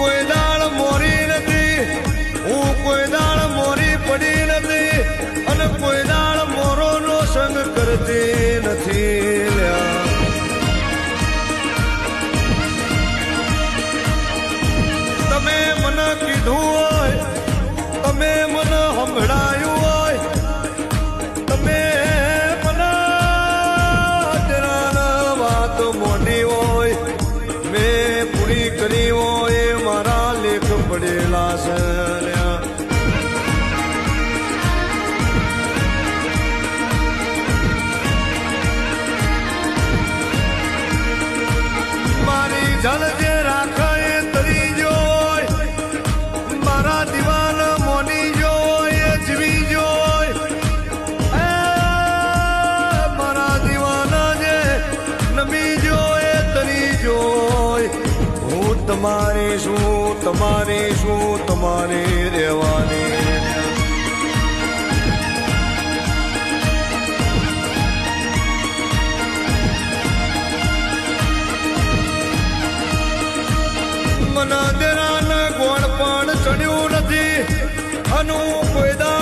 કોઈ દાળ મોરી નથી, હું કોઈ દાળ મોરી પડી નથી, અને કોઈ દાળ મોરો નો સંગ કરતી નથી. તમે મને કીધું હોય, તમે મને સંભળાયું હોય, તમે મને વાત મોડી હોય, મેં પૂરી કરી હોય, મારા લેખ પડેલા છે. મારી જળ જે રાખે એ તરી જોય, મારા દીવાન મોની જોય, જીવી જોય, મારા દીવાન જે નમી જોય, તરી જોય. હું તમારી શું, તમારી શું, તમારી રહેવાની. મના દેરાને ગોળ પણ ચડ્યું નથી, અનુ કોઈ દા